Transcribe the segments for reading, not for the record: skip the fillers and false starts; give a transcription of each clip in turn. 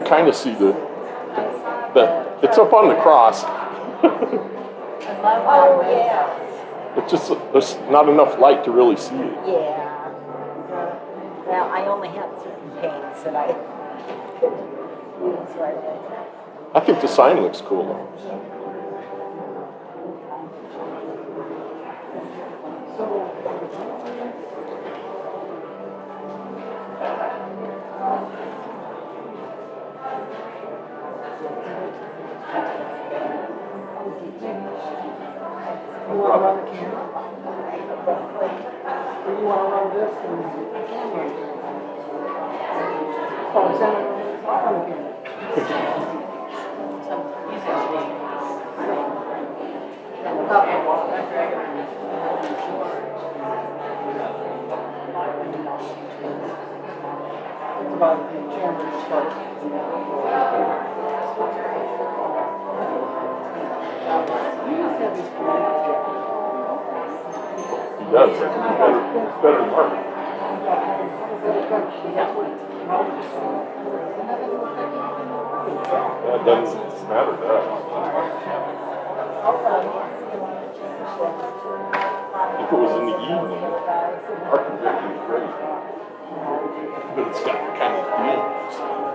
Kind of see the it's up on the cross. Oh, yeah. It's just there's not enough light to really see it. Yeah. Well, I only have certain paints that I could use right away. I think the sign looks cool though. You want to run the camera? Or you want to run this and oh, is that on the camera? It's about the camera start. You must have these He does. It's better than Mark. That doesn't matter to us. If it was in the evening, our projector is great. But it's got kind of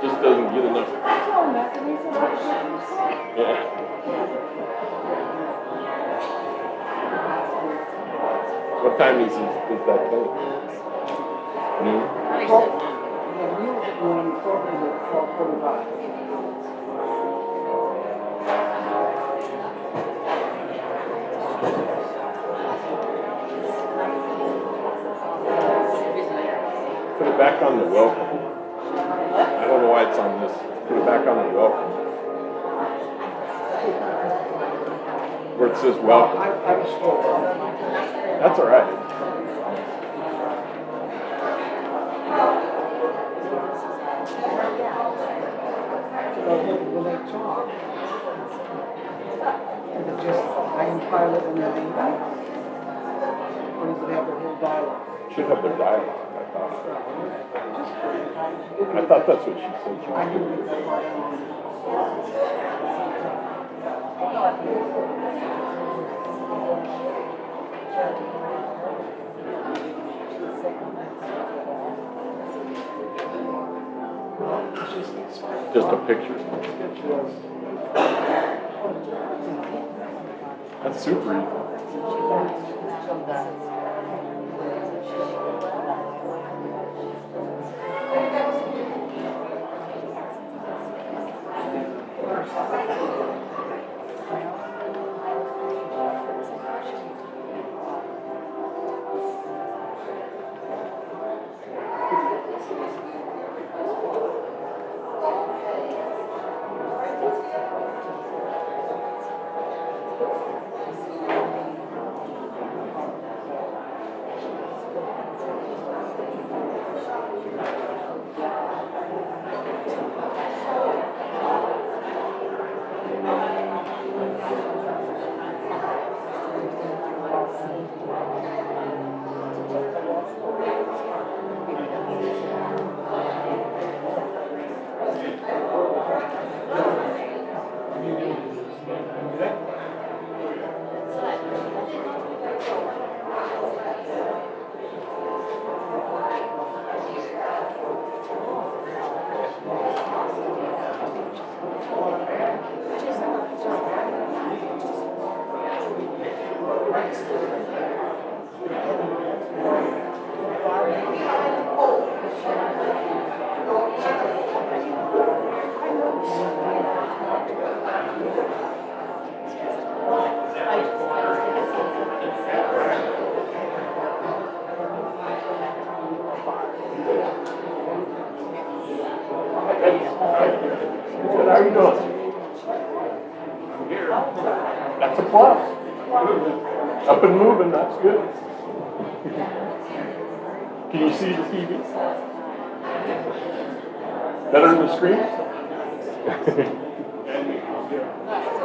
just doesn't get enough. Yeah. What time is that thing? Noon? Put it back on the welcome. I don't know why it's on this. Put it back on the welcome. Where it says welcome. That's all right. Will they talk? Is it just I am pilot and then they or does it have their whole dialogue? Should have their dialogue, I thought. I thought that's what she said. She was doing. Just a picture. That's super easy. How are you doing? That's a plus. Up and moving, that's good. Can you see the TV? Better than the screen?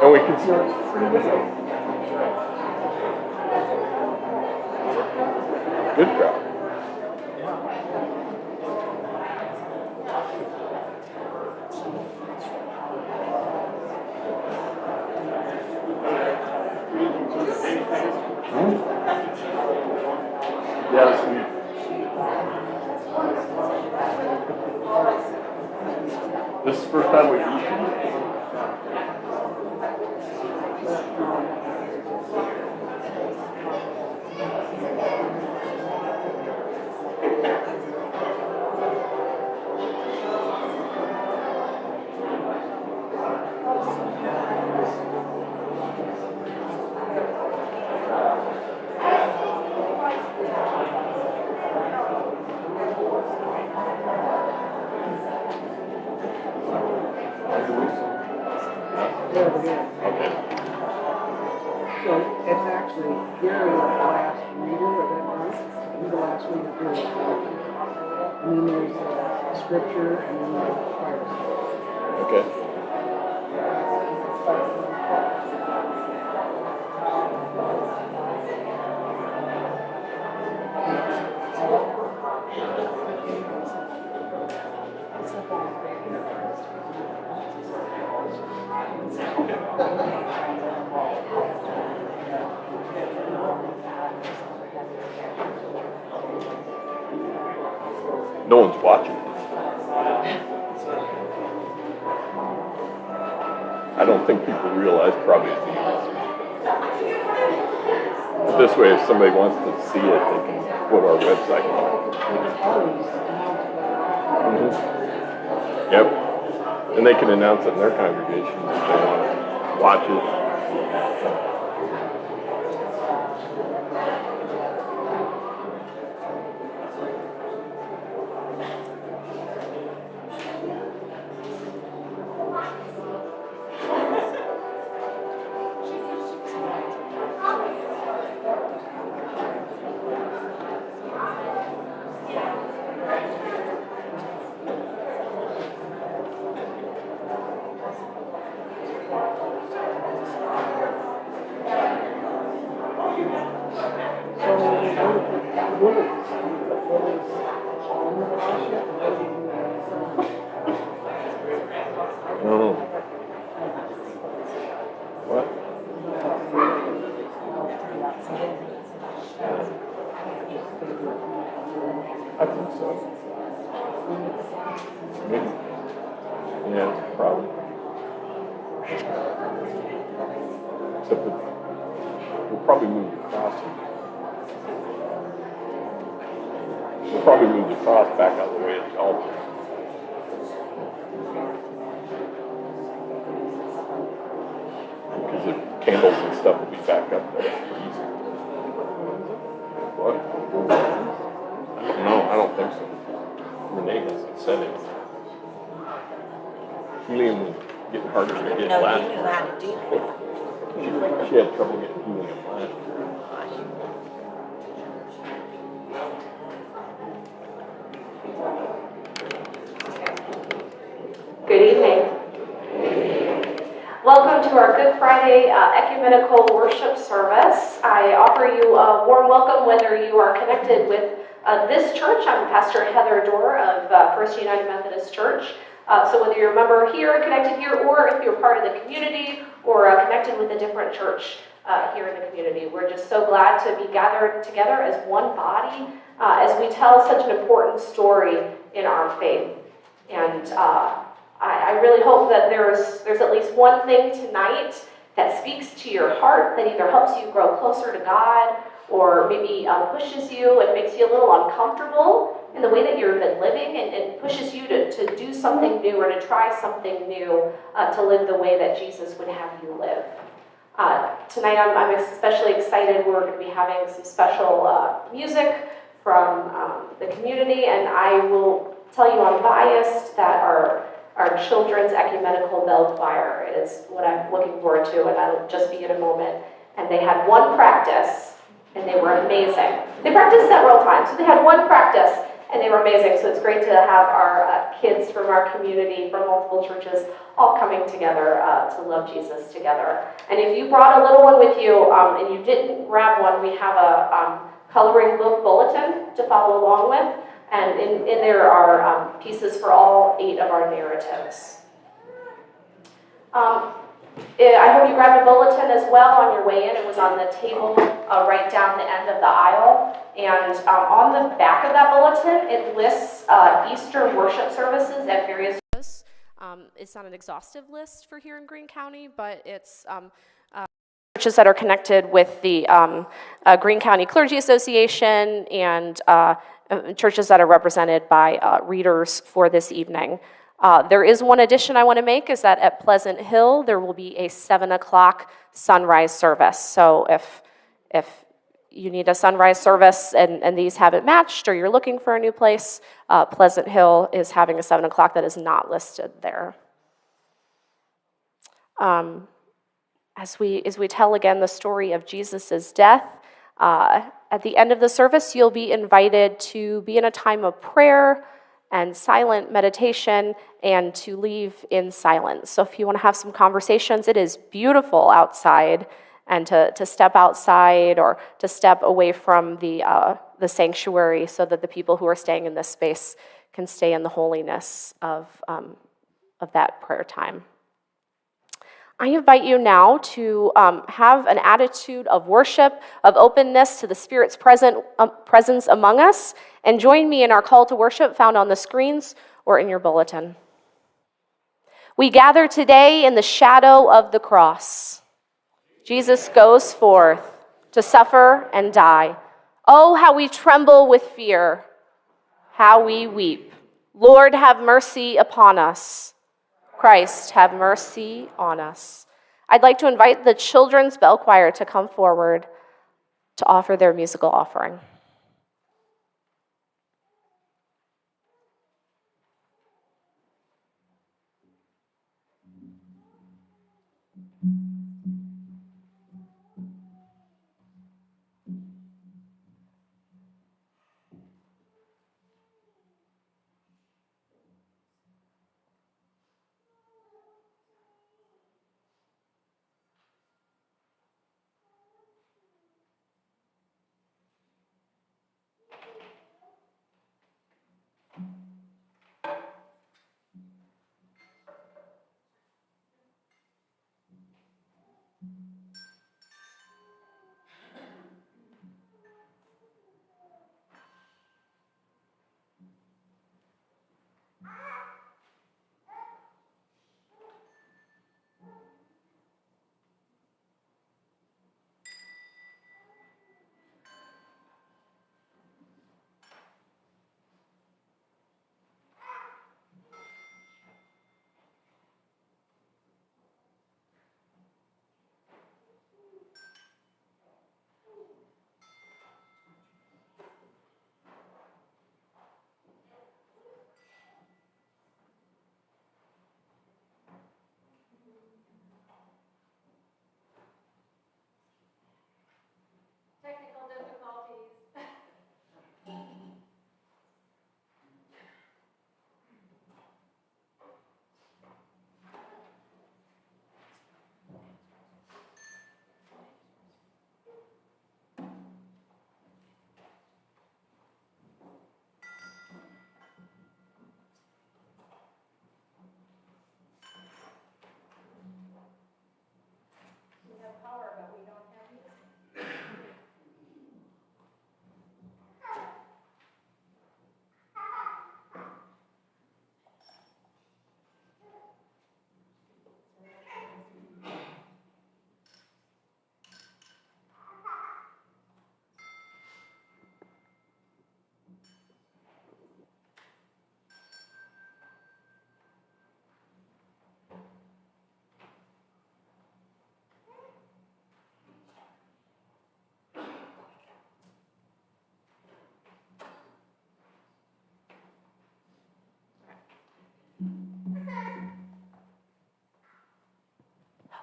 And we can see our pretty good. Good crowd. This is the first time we've eaten. Okay. So it's actually Gary, the last reader of that group. He's the last reader here. And then there's scripture and then there's fire. Okay. No one's watching. I don't think people realize probably. But this way, if somebody wants to see it, they can go to our website. Mm-hmm. Yep. And they can announce it in their congregation if they want to watch it. Oh. What? I think so. Maybe. Yeah, probably. Except that we'll probably move the cross. We'll probably move the cross back out of the way at the altar. Because the candles and stuff will be back up there. What? No, I don't think so. Renee hasn't said it. Helium was getting harder to get No, last he knew how to do that. She had trouble getting helium last year. Good evening. Welcome to our Good Friday ecumenical worship service. I offer you a warm welcome whether you are connected with this church. I'm Pastor Heather Dorr of First United Methodist Church. So whether you're a member here, connected here, or if you're part of the community or connected with a different church here in the community, we're just so glad to be gathered together as one body as we tell such an important story in our faith. And I really hope that there's at least one thing tonight that speaks to your heart, that either helps you grow closer to God or maybe pushes you and makes you a little uncomfortable in the way that you've been living and pushes you to do something new or to try something new to live the way that Jesus would have you live. Tonight I'm especially excited. We're going to be having some special music from the community, and I will tell you I'm biased that our children's ecumenical bell choir is what I'm looking forward to, and I'll just be in a moment. And they had one practice, and they were amazing. They practiced several times, so they had one practice, and they were amazing. So it's great to have our kids from our community, from multiple churches, all coming together to love Jesus together. And if you brought a little one with you and you didn't grab one, we have a coloring book bulletin to follow along with. And in there are pieces for all 8 of our narratives. I hope you grabbed a bulletin as well on your way in. It was on the table right down the end of the aisle. And on the back of that bulletin, it lists Easter worship services at various churches. It's not an exhaustive list for here in Greene County, but it's churches that are connected with the Greene County Clergy Association and churches that are represented by readers for this evening. There is one addition I want to make, is that at Pleasant Hill, there will be a 7 o'clock sunrise service. So if you need a sunrise service and these haven't matched, or you're looking for a new place, Pleasant Hill is having a 7 o'clock that is not listed there. As we tell again the story of Jesus' death, at the end of the service, you'll be invited to be in a time of prayer and silent meditation and to leave in silence. So if you want to have some conversations, it is beautiful outside, and to step outside or to step away from the sanctuary so that the people who are staying in this space can stay in the holiness of that prayer time. I invite you now to have an attitude of worship, of openness to the Spirit's presence among us, and join me in our call to worship found on the screens or in your bulletin. We gather today in the shadow of the cross. Jesus goes forth to suffer and die. Oh, how we tremble with fear, how we weep. Lord, have mercy upon us. Christ, have mercy on us. I'd like to invite the Children's Bell Choir to come forward to offer their musical offering. Technical difficulties. We have power, but we don't have music.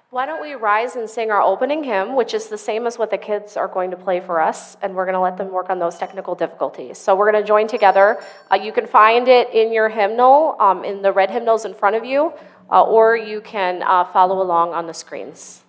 Why don't we rise and sing our opening hymn, which is the same as what the kids are going to play for us, and we're going to let them work on those technical difficulties. So we're going to join together. You can find it in your hymnal, in the red hymnals in front of you, or you can follow along on the screens.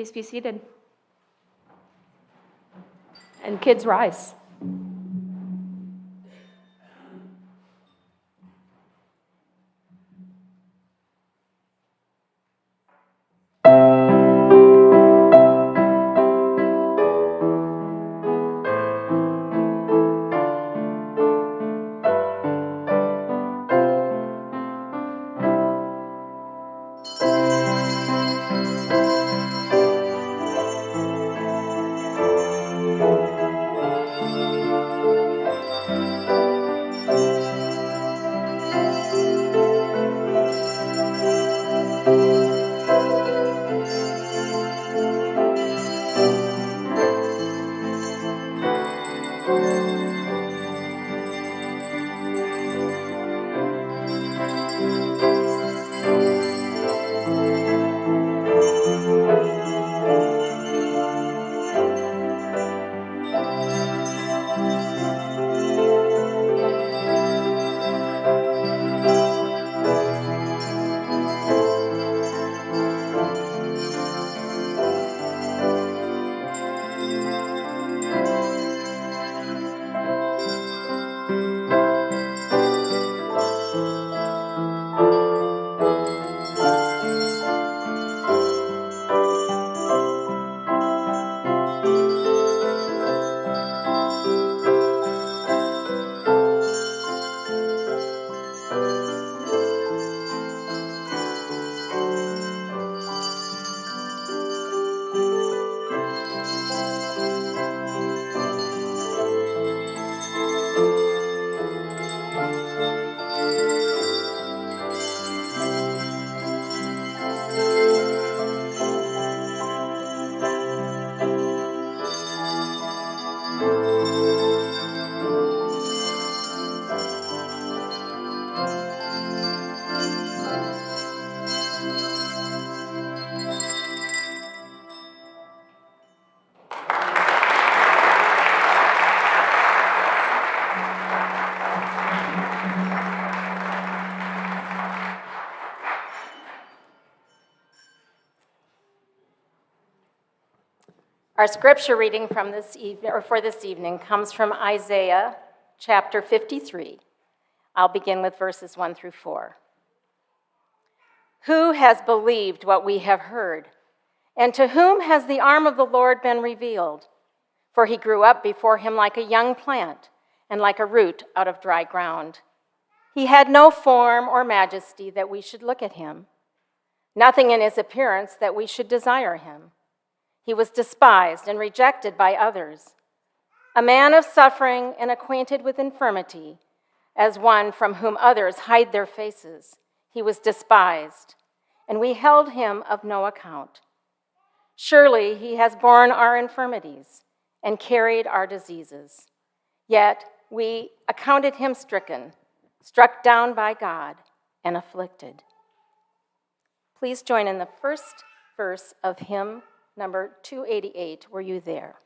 Please be seated. And kids, rise. Our scripture reading from for this evening comes from Isaiah chapter 53. I'll begin with verses 1 through 4. Who has believed what we have heard? And to whom has the arm of the Lord been revealed? For he grew up before him like a young plant, and like a root out of dry ground. He had no form or majesty that we should look at him, nothing in his appearance that we should desire him. He was despised and rejected by others, a man of suffering and acquainted with infirmity, as one from whom others hide their faces. He was despised, and we held him of no account. Surely he has borne our infirmities and carried our diseases. Yet we accounted him stricken, struck down by God, and afflicted. Please join in the first verse of hymn number 288. Were you there?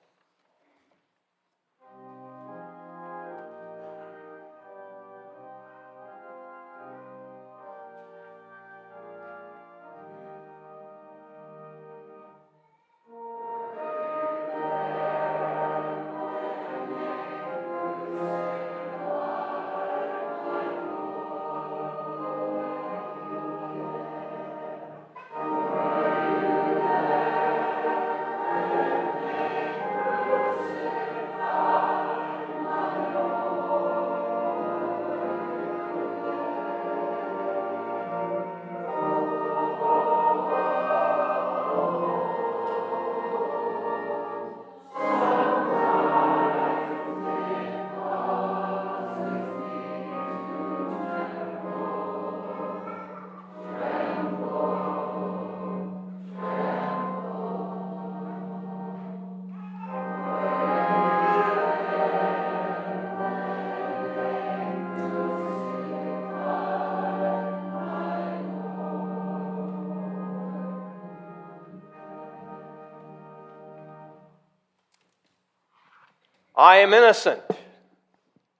I am innocent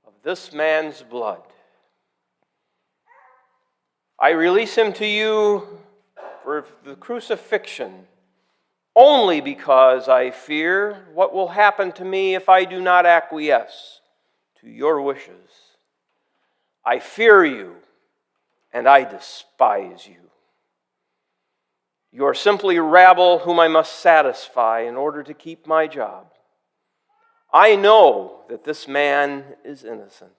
of this man's blood. I release him to you for the crucifixion only because I fear what will happen to me if I do not acquiesce to your wishes. I fear you, and I despise you. You are simply rabble whom I must satisfy in order to keep my job. I know that this man is innocent.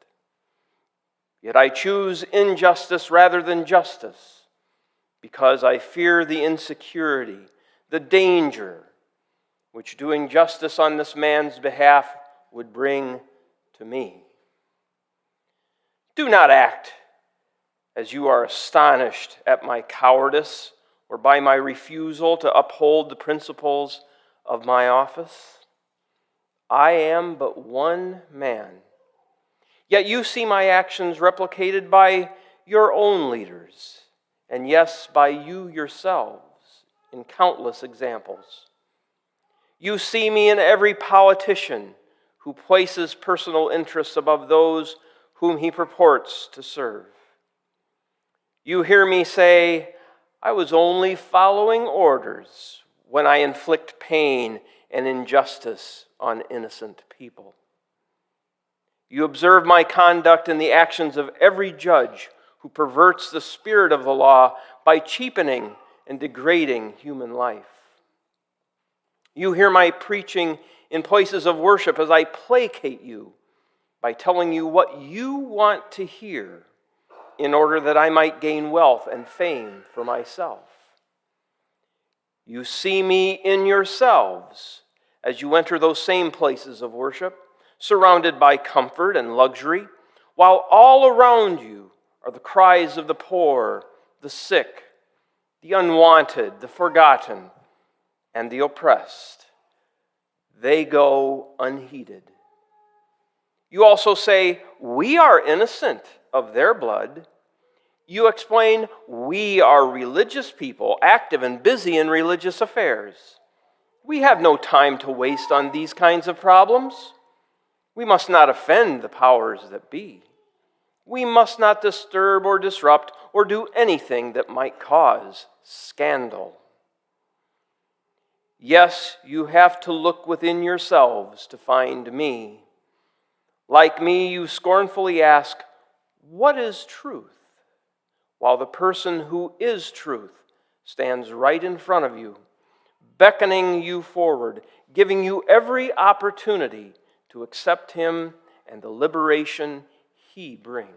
Yet I choose injustice rather than justice because I fear the insecurity, the danger which doing justice on this man's behalf would bring to me. Do not act as you are astonished at my cowardice or by my refusal to uphold the principles of my office. I am but one man. Yet you see my actions replicated by your own leaders, and yes, by you yourselves in countless examples. You see me in every politician who places personal interests above those whom he purports to serve. You hear me say, I was only following orders when I inflict pain and injustice on innocent people. You observe my conduct in the actions of every judge who perverts the spirit of the law by cheapening and degrading human life. You hear my preaching in places of worship as I placate you by telling you what you want to hear in order that I might gain wealth and fame for myself. You see me in yourselves as you enter those same places of worship, surrounded by comfort and luxury, while all around you are the cries of the poor, the sick, the unwanted, the forgotten, and the oppressed. They go unheeded. You also say, we are innocent of their blood. You explain, we are religious people, active and busy in religious affairs. We have no time to waste on these kinds of problems. We must not offend the powers that be. We must not disturb or disrupt or do anything that might cause scandal. Yes, you have to look within yourselves to find me. Like me, you scornfully ask, what is truth? While the person who is truth stands right in front of you, beckoning you forward, giving you every opportunity to accept him and the liberation he brings.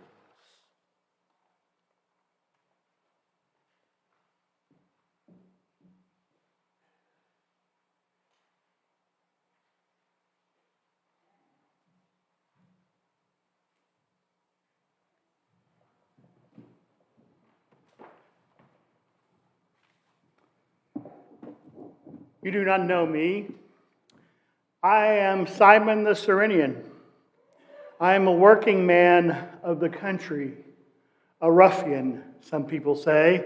You do not know me. I am Simon the Cyrenian. I am a working man of the country, a ruffian, some people say.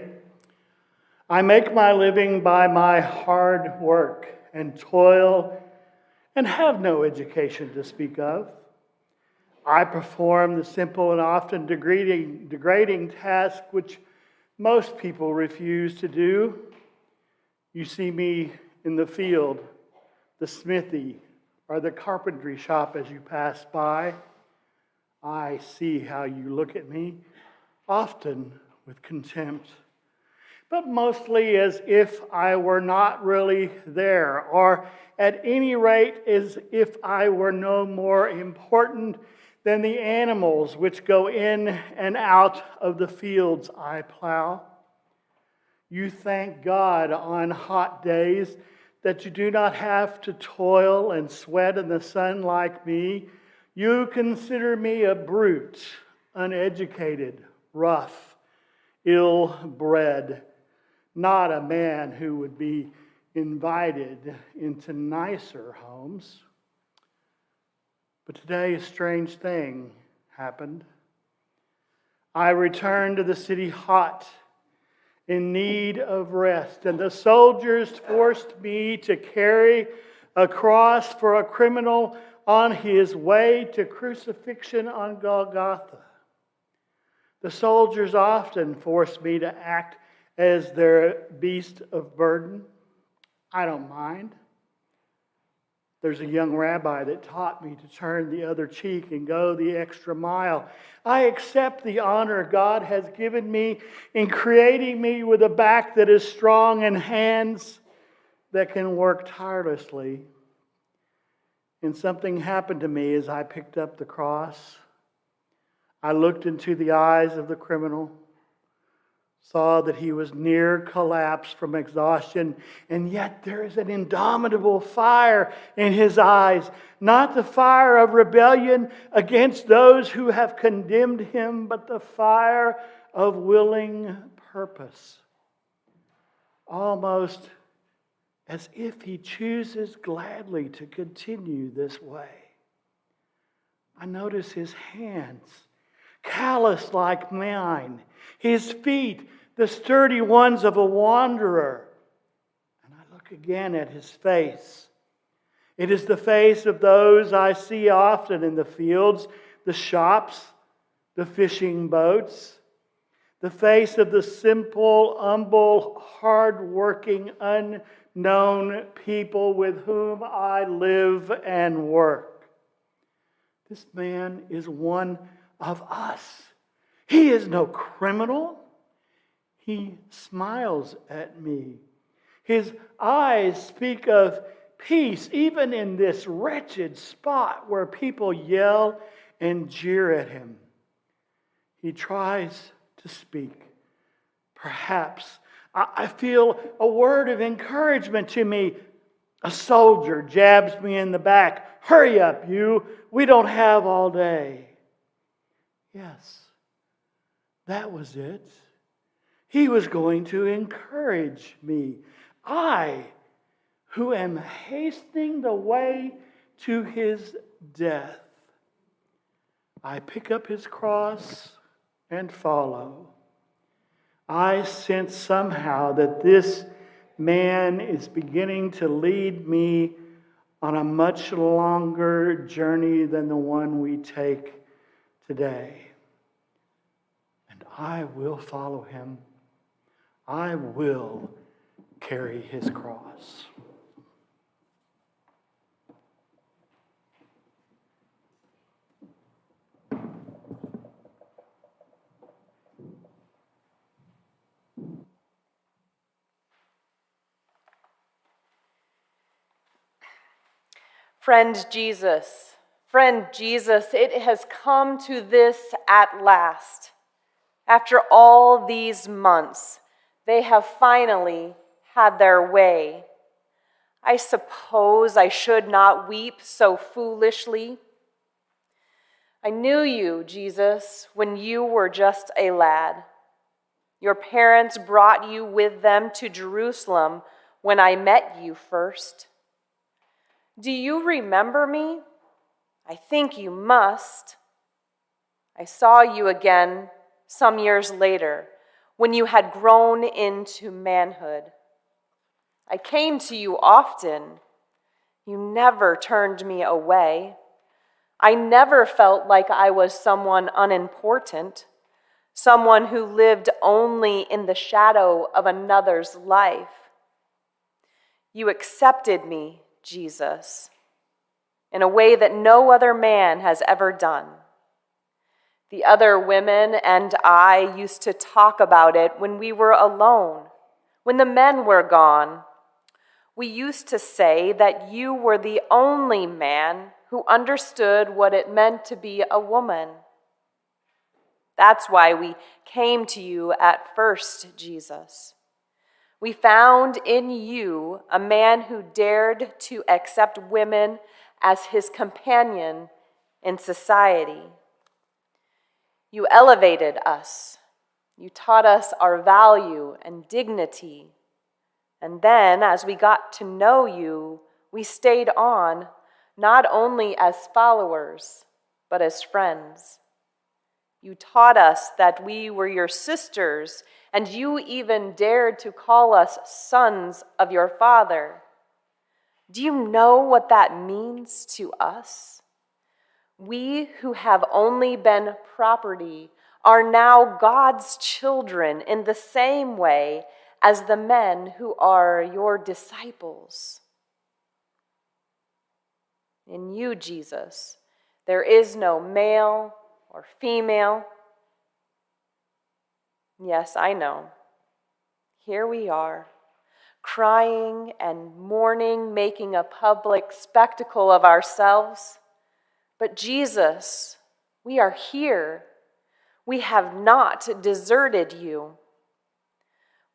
I make my living by my hard work and toil and have no education to speak of. I perform the simple and often degrading task which most people refuse to do. You see me in the field, the smithy, or the carpentry shop as you pass by. I see how you look at me, often with contempt, but mostly as if I were not really there, or at any rate as if I were no more important than the animals which go in and out of the fields I plow. You thank God on hot days that you do not have to toil and sweat in the sun like me. You consider me a brute, uneducated, rough, ill-bred, not a man who would be invited into nicer homes. But today a strange thing happened. I returned to the city hot, in need of rest, and the soldiers forced me to carry a cross for a criminal on his way to crucifixion on Golgotha. The soldiers often forced me to act as their beast of burden. I don't mind. There's a young rabbi that taught me to turn the other cheek and go the extra mile. I accept the honor God has given me in creating me with a back that is strong and hands that can work tirelessly. And something happened to me as I picked up the cross. I looked into the eyes of the criminal, saw that he was near collapse from exhaustion, and yet there is an indomitable fire in his eyes, not the fire of rebellion against those who have condemned him, but the fire of willing purpose. Almost as if he chooses gladly to continue this way. I notice his hands, calloused like mine, his feet, the sturdy ones of a wanderer. And I look again at his face. It is the face of those I see often in the fields, the shops, the fishing boats. The face of the simple, humble, hard-working, unknown people with whom I live and work. This man is one of us. He is no criminal. He smiles at me. His eyes speak of peace, even in this wretched spot where people yell and jeer at him. He tries to speak. Perhaps I feel a word of encouragement to me. A soldier jabs me in the back. Hurry up, you. We don't have all day. Yes, that was it. He was going to encourage me. I, who am hastening the way to his death. I pick up his cross and follow. I sense somehow that this man is beginning to lead me on a much longer journey than the one we take today. And I will follow him. I will carry his cross. Friend Jesus, it has come to this at last. After all these months, they have finally had their way. I suppose I should not weep so foolishly. I knew you, Jesus, when you were just a lad. Your parents brought you with them to Jerusalem when I met you first. Do you remember me? I think you must. I saw you again some years later when you had grown into manhood. I came to you often. You never turned me away. I never felt like I was someone unimportant, someone who lived only in the shadow of another's life. You accepted me, Jesus, in a way that no other man has ever done. The other women and I used to talk about it when we were alone, when the men were gone. We used to say that you were the only man who understood what it meant to be a woman. That's why we came to you at first, Jesus. We found in you a man who dared to accept women as his companion in society. You elevated us. You taught us our value and dignity. And then, as we got to know you, we stayed on, not only as followers, but as friends. You taught us that we were your sisters, and you even dared to call us sons of your Father. Do you know what that means to us? We who have only been property are now God's children in the same way as the men who are your disciples. In you, Jesus, there is no male or female. Yes, I know. Here we are, crying and mourning, making a public spectacle of ourselves. But Jesus, we are here. We have not deserted you.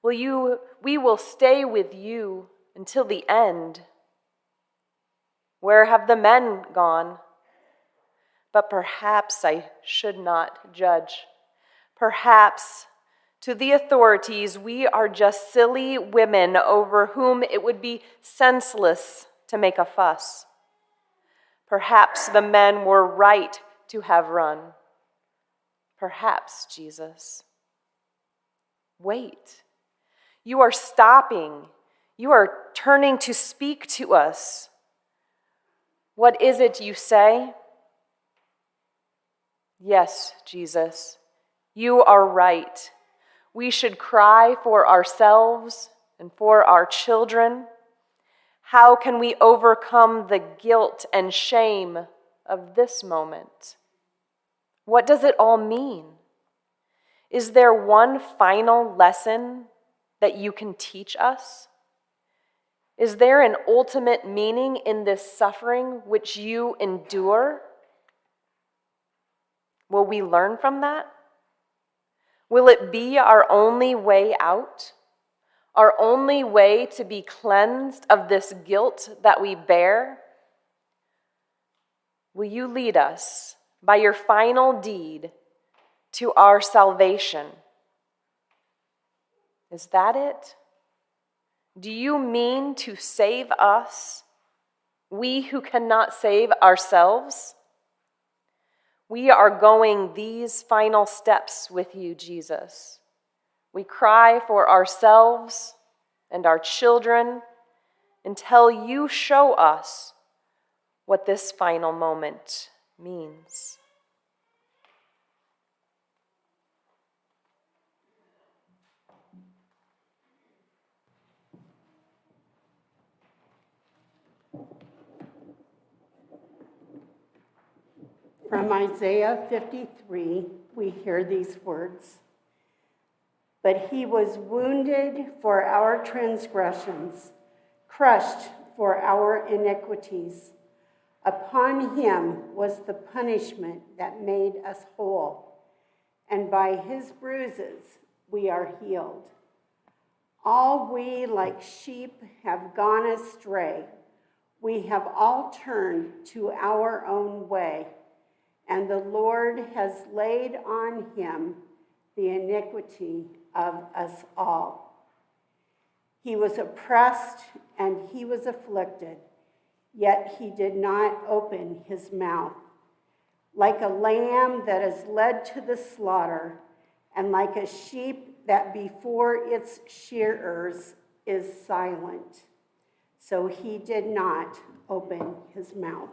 We will stay with you until the end. Where have the men gone? But perhaps I should not judge. Perhaps to the authorities, we are just silly women over whom it would be senseless to make a fuss. Perhaps the men were right to have run. Perhaps, Jesus. Wait. You are stopping. You are turning to speak to us. What is it you say? Yes, Jesus, you are right. We should cry for ourselves and for our children. How can we overcome the guilt and shame of this moment? What does it all mean? Is there one final lesson that you can teach us? Is there an ultimate meaning in this suffering which you endure? Will we learn from that? Will it be our only way out? Our only way to be cleansed of this guilt that we bear? Will you lead us by your final deed to our salvation? Is that it? Do you mean to save us, we who cannot save ourselves? We are going these final steps with you, Jesus. We cry for ourselves and our children until you show us what this final moment means. From Isaiah 53, we hear these words. But he was wounded for our transgressions, crushed for our iniquities. Upon him was the punishment that made us whole, and by his bruises we are healed. All we like sheep have gone astray. We have all turned to our own way, and the Lord has laid on him the iniquity of us all. He was oppressed and he was afflicted, yet he did not open his mouth. Like a lamb that is led to the slaughter, and like a sheep that before its shearers is silent, so he did not open his mouth.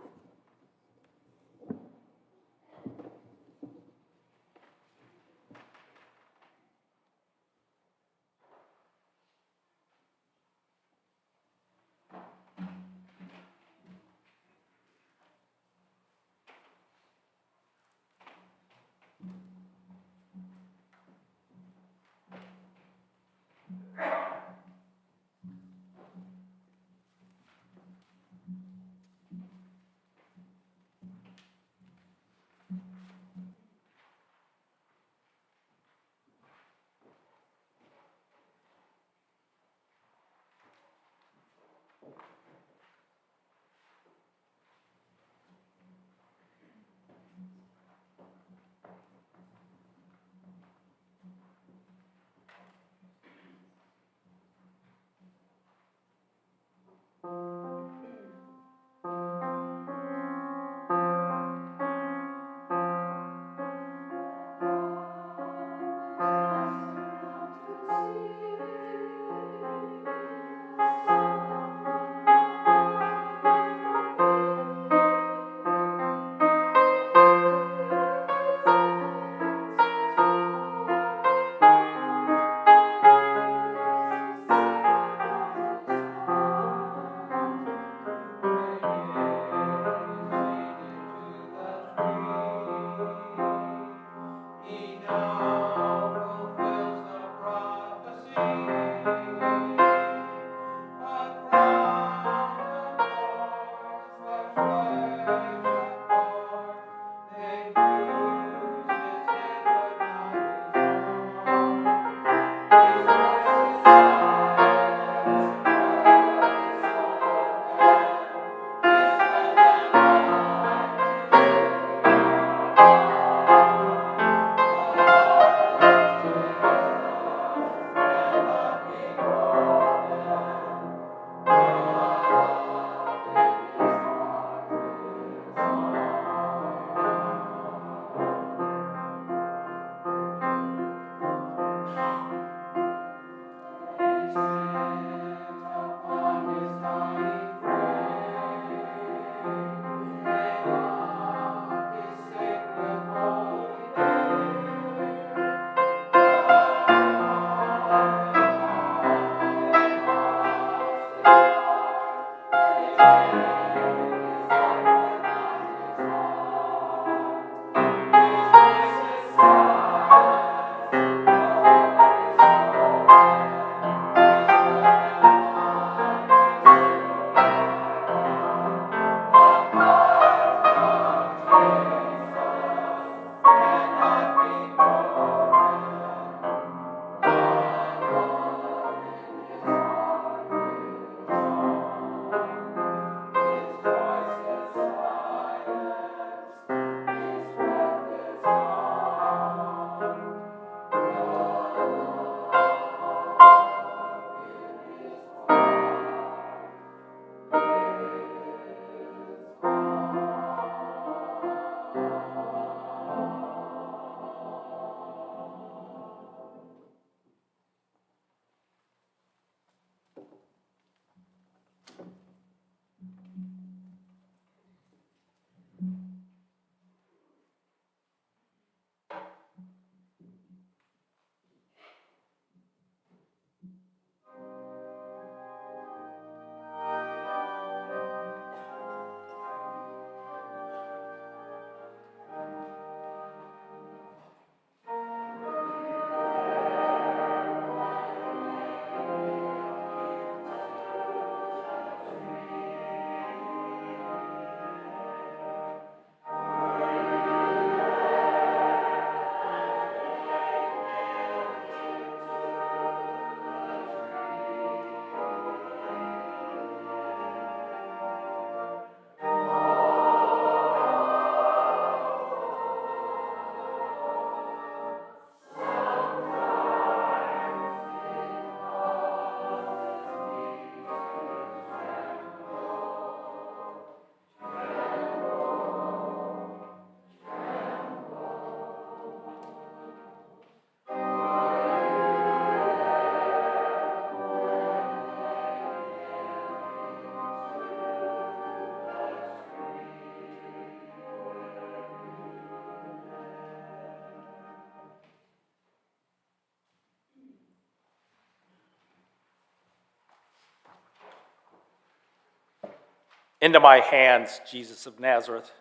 Into my hands, Jesus of Nazareth.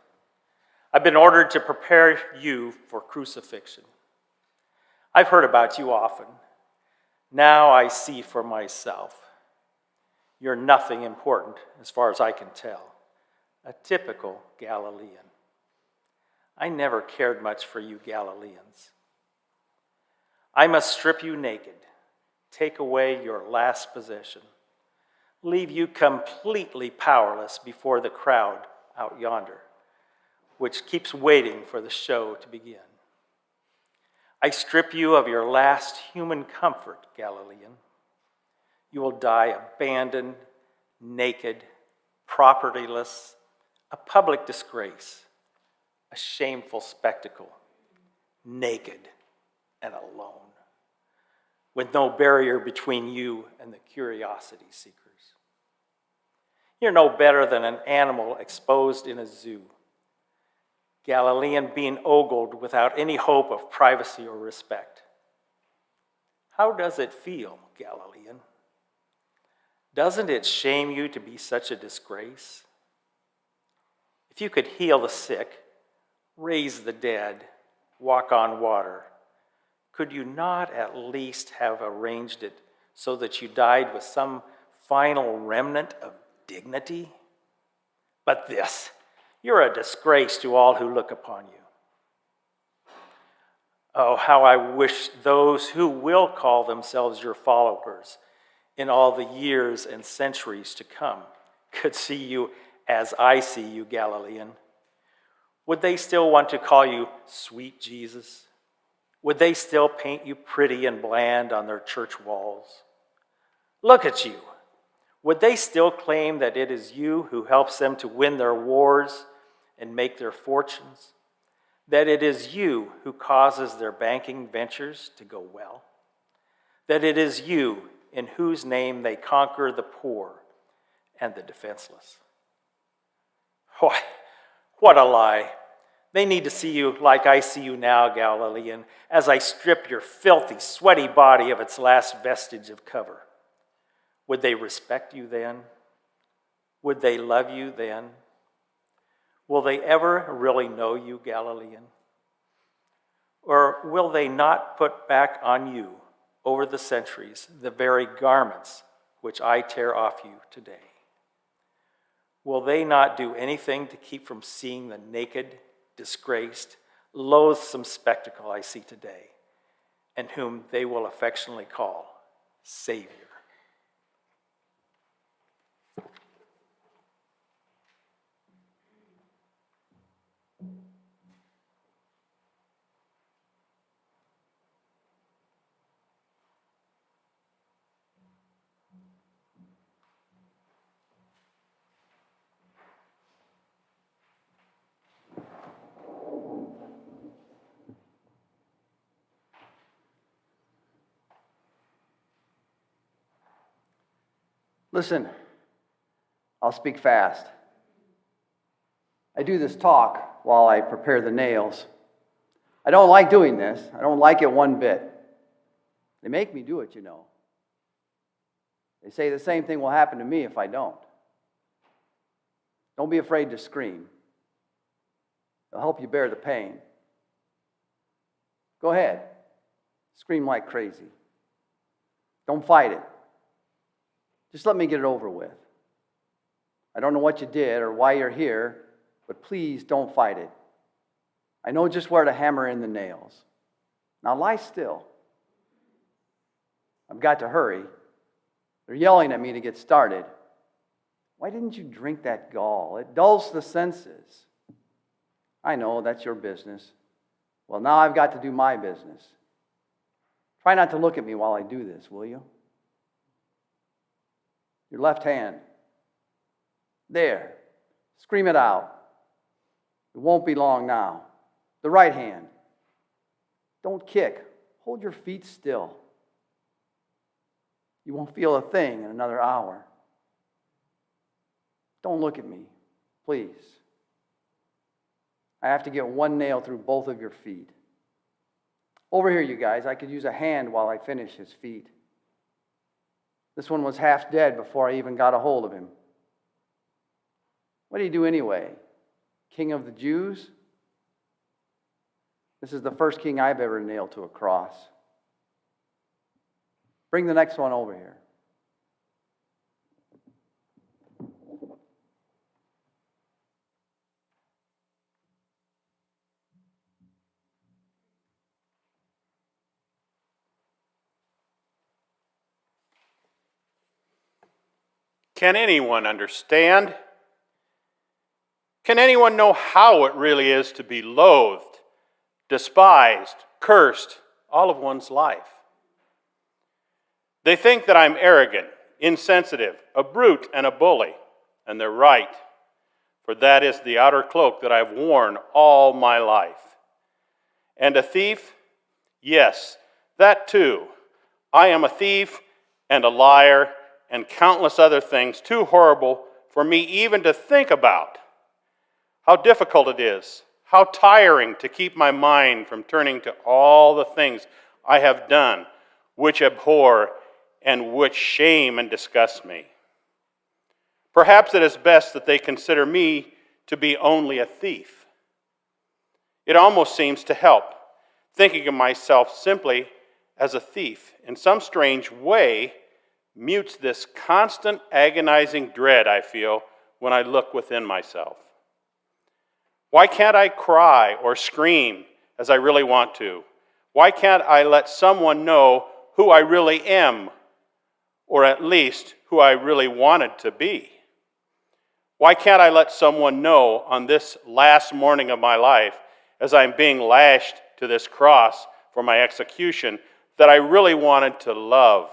I've been ordered to prepare you for crucifixion. I've heard about you often. Now I see for myself. You're nothing important, as far as I can tell. A typical Galilean. I never cared much for you Galileans. I must strip you naked, take away your last possession, leave you completely powerless before the crowd out yonder, which keeps waiting for the show to begin. I strip you of your last human comfort, Galilean. You will die abandoned, naked, propertyless, a public disgrace, a shameful spectacle, naked and alone, with no barrier between you and the curiosity seekers. You're no better than an animal exposed in a zoo, Galilean being ogled without any hope of privacy or respect. How does it feel, Galilean? Doesn't it shame you to be such a disgrace? If you could heal the sick, raise the dead, walk on water, could you not at least have arranged it so that you died with some final remnant of dignity? But this, you're a disgrace to all who look upon you. Oh, how I wish those who will call themselves your followers in all the years and centuries to come could see you as I see you, Galilean. Would they still want to call you sweet Jesus? Would they still paint you pretty and bland on their church walls? Look at you. Would they still claim that it is you who helps them to win their wars and make their fortunes? That it is you who causes their banking ventures to go well? That it is you in whose name they conquer the poor and the defenseless? Why, what a lie. They need to see you like I see you now, Galilean, as I strip your filthy, sweaty body of its last vestige of cover. Would they respect you then? Would they love you then? Will they ever really know you, Galilean? Or will they not put back on you, over the centuries, the very garments which I tear off you today? Will they not do anything to keep from seeing the naked, disgraced, loathsome spectacle I see today, and whom they will affectionately call Savior? Listen, I'll speak fast. I do this talk while I prepare the nails. I don't like doing this. I don't like it one bit. They make me do it, you know. They say the same thing will happen to me if I don't. Don't be afraid to scream. It'll help you bear the pain. Go ahead. Scream like crazy. Don't fight it. Just let me get it over with. I don't know what you did or why you're here, but please don't fight it. I know just where to hammer in the nails. Now lie still. I've got to hurry. They're yelling at me to get started. Why didn't you drink that gall? It dulls the senses. I know, that's your business. Well, now I've got to do my business. Try not to look at me while I do this, will you? Your left hand. There. Scream it out. It won't be long now. The right hand. Don't kick. Hold your feet still. You won't feel a thing in another hour. Don't look at me, please. I have to get one nail through both of your feet. Over here, you guys. I could use a hand while I finish his feet. This one was half dead before I even got a hold of him. What did he do anyway? King of the Jews? This is the first king I've ever nailed to a cross. Bring the next one over here. Can anyone understand? Can anyone know how it really is to be loathed, despised, cursed all of one's life? They think that I'm arrogant, insensitive, a brute, and a bully, and they're right, for that is the outer cloak that I've worn all my life. And a thief? Yes, that too. I am a thief and a liar and countless other things too horrible for me even to think about. How difficult it is, how tiring to keep my mind from turning to all the things I have done which abhor and which shame and disgust me. Perhaps it is best that they consider me to be only a thief. It almost seems to help, thinking of myself simply as a thief in some strange way mutes this constant agonizing dread I feel when I look within myself. Why can't I cry or scream as I really want to? Why can't I let someone know who I really am, or at least who I really wanted to be? Why can't I let someone know on this last morning of my life, as I'm being lashed to this cross for my execution, that I really wanted to love,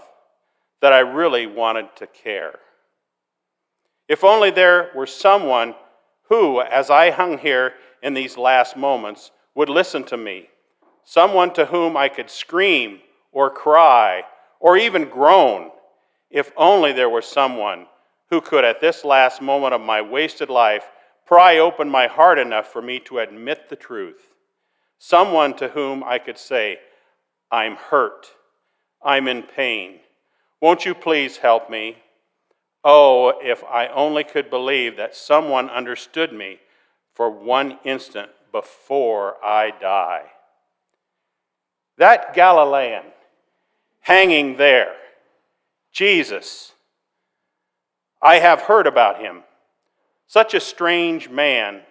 that I really wanted to care? If only there were someone who, as I hung here in these last moments, would listen to me, someone to whom I could scream or cry or even groan. If only there were someone who could, at this last moment of my wasted life, pry open my heart enough for me to admit the truth. Someone to whom I could say, I'm hurt, I'm in pain. Won't you please help me? Oh, if I only could believe that someone understood me for one instant before I die. That Galilean hanging there, Jesus, I have heard about him. Such a strange man,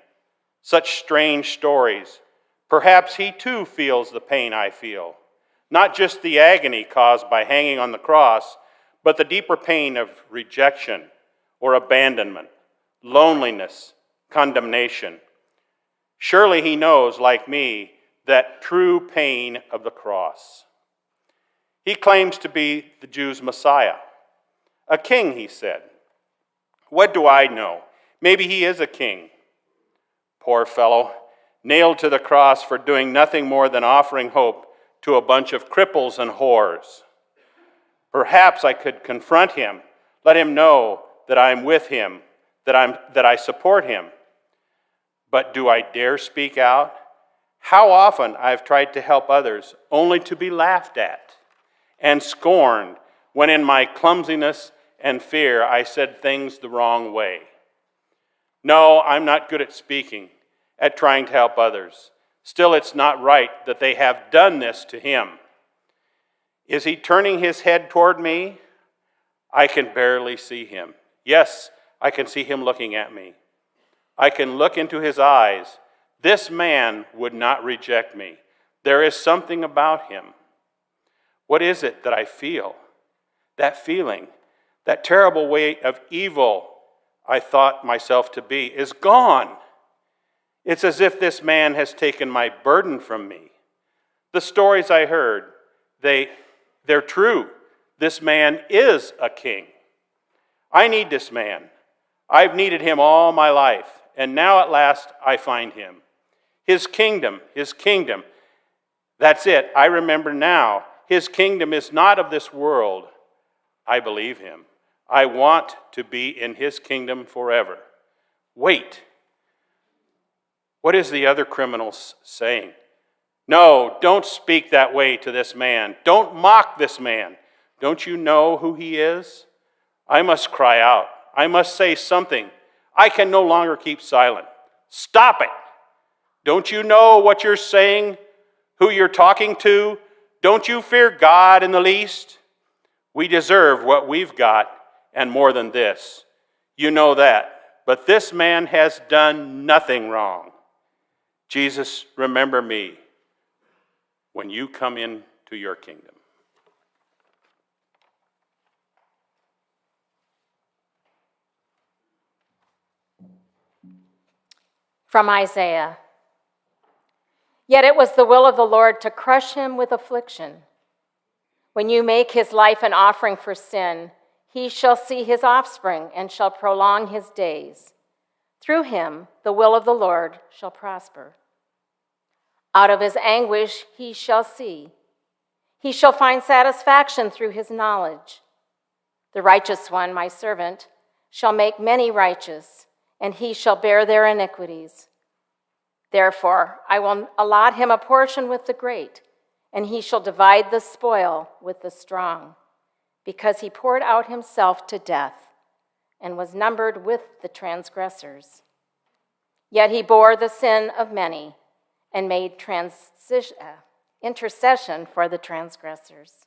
such strange stories. Perhaps he too feels the pain I feel. Not just the agony caused by hanging on the cross, but the deeper pain of rejection or abandonment, loneliness, condemnation. Surely he knows, like me, that true pain of the cross. He claims to be the Jews' Messiah. A king, he said. What do I know? Maybe he is a king. Poor fellow, nailed to the cross for doing nothing more than offering hope to a bunch of cripples and whores. Perhaps I could confront him, let him know that I'm with him, that I support him. But do I dare speak out? How often I've tried to help others only to be laughed at and scorned when in my clumsiness and fear I said things the wrong way. No, I'm not good at speaking, at trying to help others. Still, it's not right that they have done this to him. Is he turning his head toward me? I can barely see him. Yes, I can see him looking at me. I can look into his eyes. This man would not reject me. There is something about him. What is it that I feel? That feeling, that terrible weight of evil I thought myself to be, is gone. It's as if this man has taken my burden from me. The stories I heard, they're true. This man is a king. I need this man. I've needed him all my life, and now at last I find him. His kingdom. That's it. I remember now. His kingdom is not of this world. I believe him. I want to be in his kingdom forever. Wait. What is the other criminal saying? No, don't speak that way to this man. Don't mock this man. Don't you know who he is? I must cry out. I must say something. I can no longer keep silent. Stop it! Don't you know what you're saying? Who you're talking to? Don't you fear God in the least? We deserve what we've got, and more than this. You know that. But this man has done nothing wrong. Jesus, remember me when you come into your kingdom. From Isaiah. Yet it was the will of the Lord to crush him with affliction. When you make his life an offering for sin, he shall see his offspring and shall prolong his days. Through him, the will of the Lord shall prosper. Out of his anguish he shall see. He shall find satisfaction through his knowledge. The righteous one, my servant, shall make many righteous, and he shall bear their iniquities. Therefore, I will allot him a portion with the great, and he shall divide the spoil with the strong, because he poured out himself to death and was numbered with the transgressors. Yet he bore the sin of many and made intercession for the transgressors.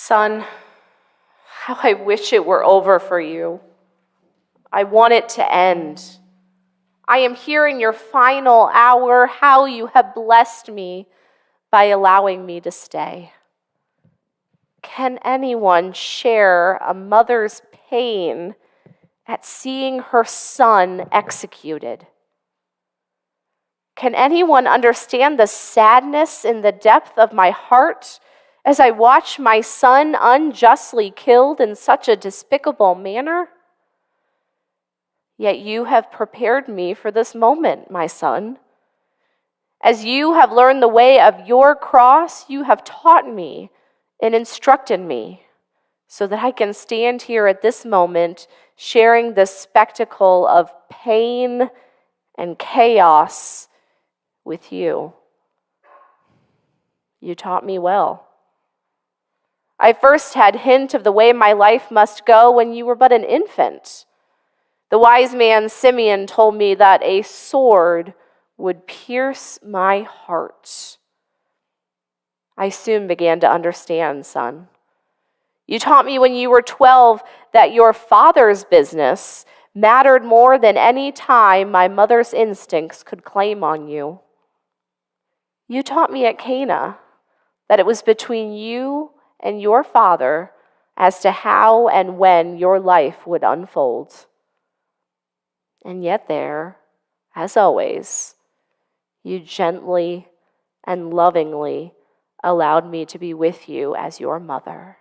Son, how I wish it were over for you. I want it to end. I am here in your final hour. How you have blessed me by allowing me to stay. Can anyone share a mother's pain at seeing her son executed? Can anyone understand the sadness in the depth of my heart as I watch my son unjustly killed in such a despicable manner? Yet you have prepared me for this moment, my son. As you have learned the way of your cross, you have taught me and instructed me so that I can stand here at this moment sharing the spectacle of pain and chaos with you. You taught me well. I first had hint of the way my life must go when you were but an infant. The wise man Simeon told me that a sword would pierce my heart. I soon began to understand, son. You taught me when you were 12 that your father's business mattered more than any time my mother's instincts could claim on you. You taught me at Cana that it was between you and your father as to how and when your life would unfold. And yet there, as always, you gently and lovingly allowed me to be with you as your mother.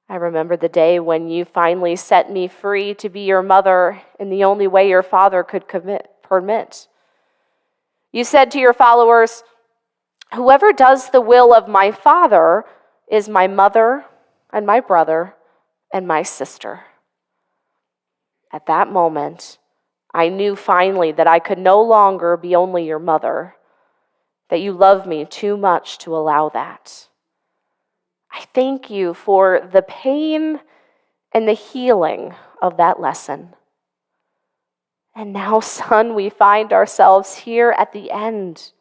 I remember the day when you finally set me free to be your mother in the only way your father could permit. You said to your followers, "Whoever does the will of my Father is my mother and my brother and my sister." At that moment, I knew finally that I could no longer be only your mother, that you love me too much to allow that. I thank you for the pain and the healing of that lesson. And now, son, we find ourselves here at the end.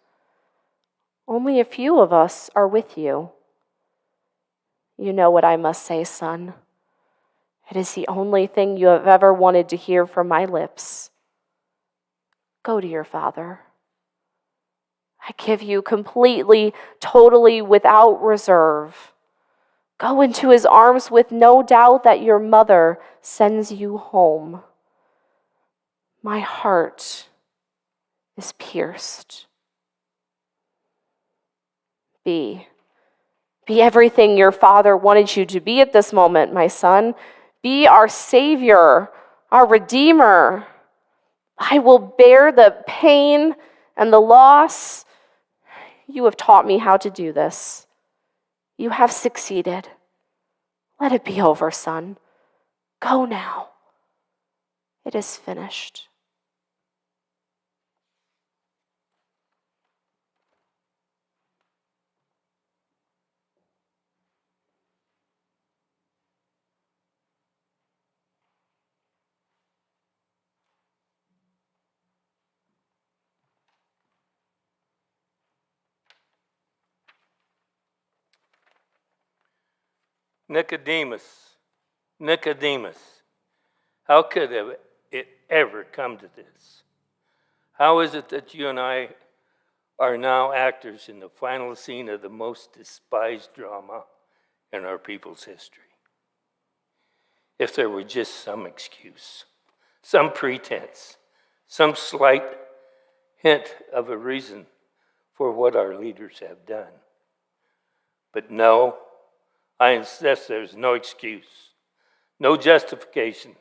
Only a few of us are with you. You know what I must say, son. It is the only thing you have ever wanted to hear from my lips. Go to your father. I give you completely, totally, without reserve. Go into his arms with no doubt that your mother sends you home. My heart is pierced. Be everything your father wanted you to be at this moment, my son. Be our Savior, our Redeemer. I will bear the pain and the loss. You have taught me how to do this. You have succeeded. Let it be over, son. Go now. It is finished. Nicodemus, how could it ever come to this? How is it that you and I are now actors in the final scene of the most despised drama in our people's history? If there were just some excuse, some pretense, some slight hint of a reason for what our leaders have done. But no, I insist there's no excuse, no justification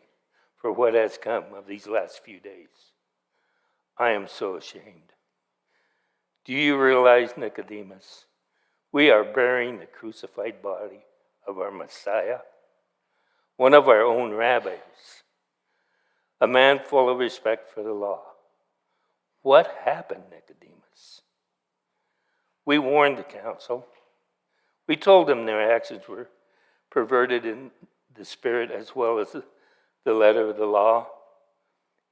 for what has come of these last few days. I am so ashamed. Do you realize, Nicodemus, we are burying the crucified body of our Messiah, one of our own rabbis, a man full of respect for the law. What happened, Nicodemus? We warned the council. We told them their actions were perverted in the spirit as well as the letter of the law.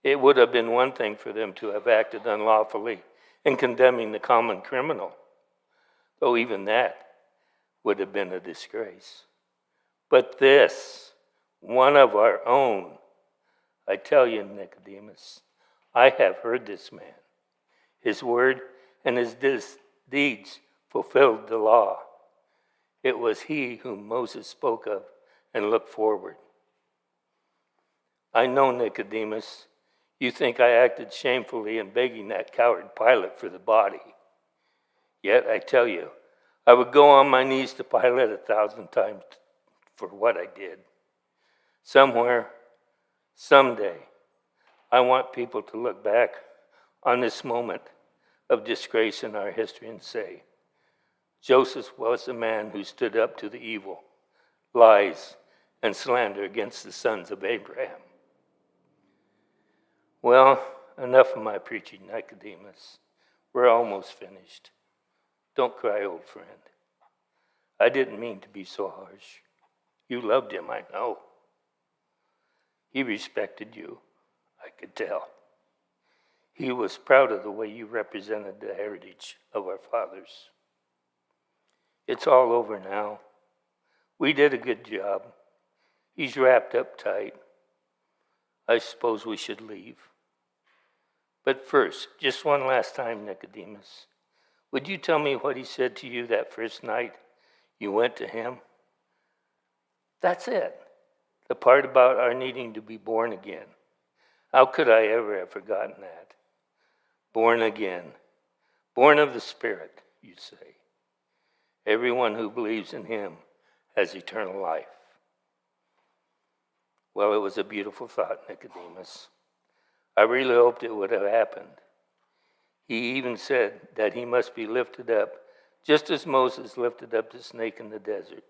It would have been one thing for them to have acted unlawfully in condemning the common criminal, though even that would have been a disgrace. But this, one of our own, I tell you, Nicodemus, I have heard this man. His word and his deeds fulfilled the law. It was he whom Moses spoke of and looked forward. I know, Nicodemus, you think I acted shamefully in begging that coward Pilate for the body. Yet I tell you, I would go on my knees to Pilate 1,000 times for what I did. Somewhere, someday, I want people to look back on this moment of disgrace in our history and say, Joseph was the man who stood up to the evil, lies, and slander against the sons of Abraham. Well, enough of my preaching, Nicodemus. We're almost finished. Don't cry, old friend. I didn't mean to be so harsh. You loved him, I know. He respected you, I could tell. He was proud of the way you represented the heritage of our fathers. It's all over now. We did a good job. He's wrapped up tight. I suppose we should leave. But first, just one last time, Nicodemus, would you tell me what he said to you that first night you went to him? That's it. The part about our needing to be born again. How could I ever have forgotten that? Born again. Born of the Spirit, you say. Everyone who believes in him has eternal life. Well, it was a beautiful thought, Nicodemus. I really hoped it would have happened. He even said that he must be lifted up, just as Moses lifted up the snake in the desert.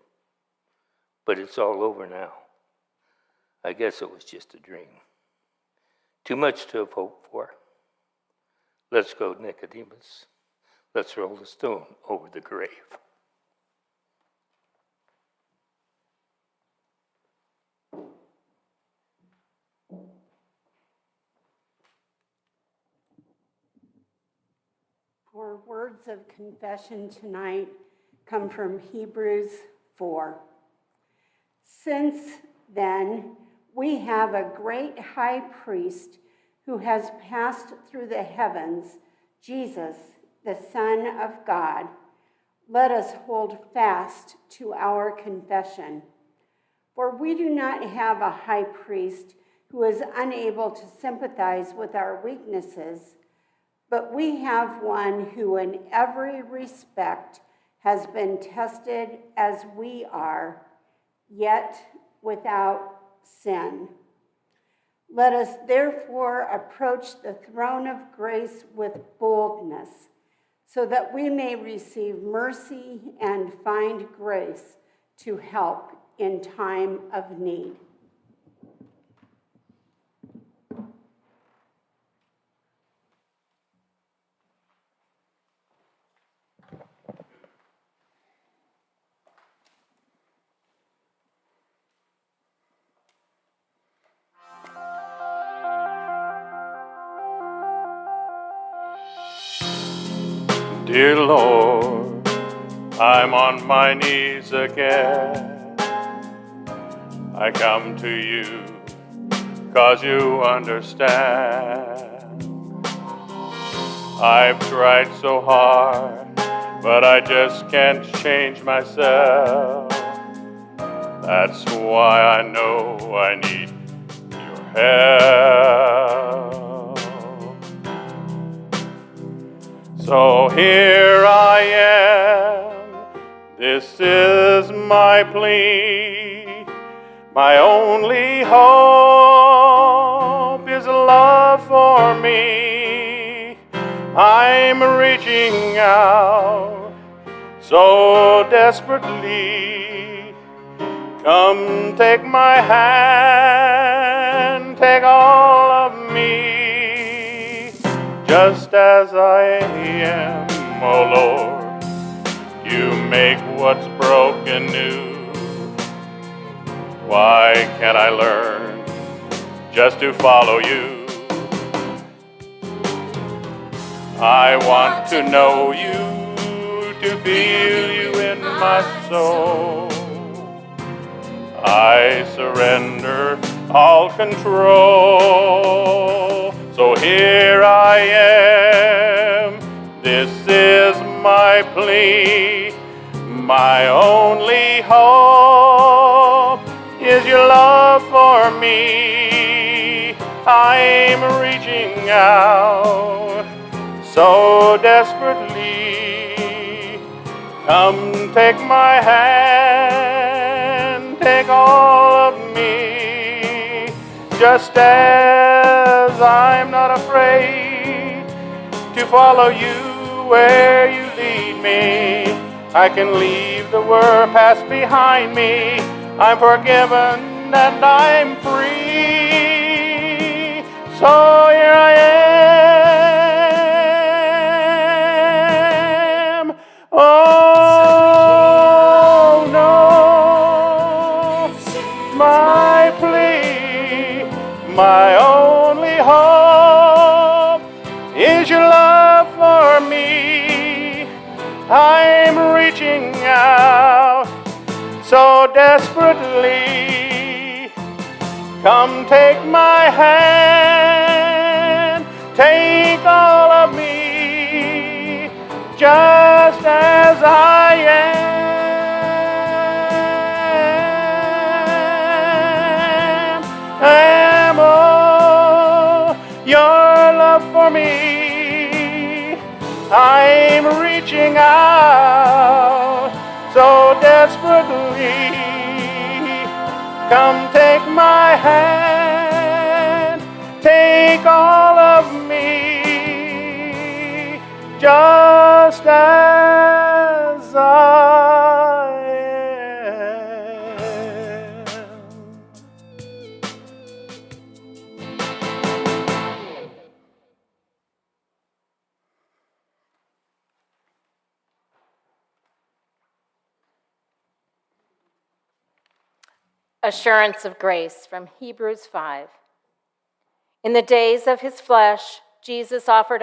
But it's all over now. I guess it was just a dream. Too much to have hoped for. Let's go, Nicodemus. Let's roll the stone over the grave. Our words of confession tonight come from Hebrews 4. Since then, we have a great high priest who has passed through the heavens, Jesus, the Son of God. Let us hold fast to our confession. For we do not have a high priest who is unable to sympathize with our weaknesses, but we have one who in every respect has been tested as we are, yet without sin. Let us therefore approach the throne of grace with boldness, so that we may receive mercy and find grace to help in time of need. Dear Lord, I'm on my knees again. I come to you 'cause you understand. I've tried so hard, but I just can't change myself. That's why I know I need your help. So here I am, this is my plea. My only hope is love for me. I'm reaching out so desperately. Come take my hand, take all of me. Just as I am, oh Lord, you make what's broken new. Why can't I learn just to follow you? I want to know you, to feel you in my soul. I surrender all control. So here I am, this is my plea. My only hope is your love for me. I'm reaching out so desperately. Come take my hand, take all of me, just as I'm not afraid to follow you where you lead me. I can leave the world past behind me. I'm forgiven and I'm free. So here I am. Oh no, my plea, my only hope is your love for me. I'm reaching out so desperately. Come take my hand, take all of me, just as I am. Oh, your love for me. I'm reaching out so desperately. Come take my hand, take all of me, just as I am. Assurance of grace from Hebrews 5. In the days of his flesh, Jesus offered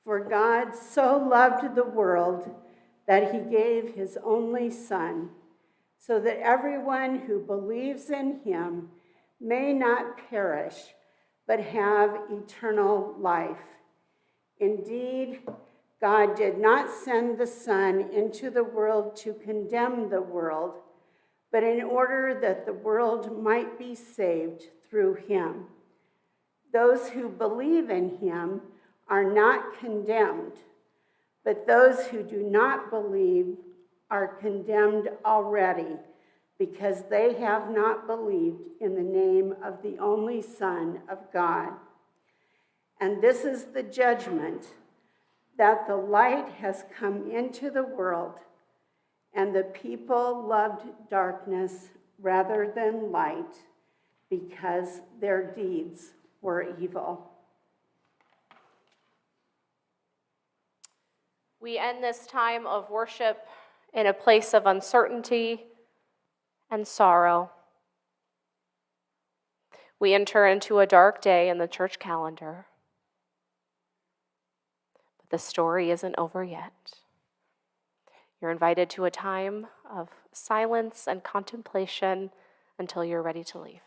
For God so loved the world that he gave his only Son, so that everyone who believes in him may not perish, but have eternal life. Indeed, God did not send the Son into the world to condemn the world, but in order that the world might be saved through him. Those who believe in him are not condemned, but those who do not believe are condemned already, because they have not believed in the name of the only Son of God. And this is the judgment, that the light has come into the world, and the people loved darkness rather than light, because their deeds were evil. We end this time of worship in a place of uncertainty and sorrow. We enter into a dark day in the church calendar. But the story isn't over yet. You're invited to a time of silence and contemplation until you're ready to leave.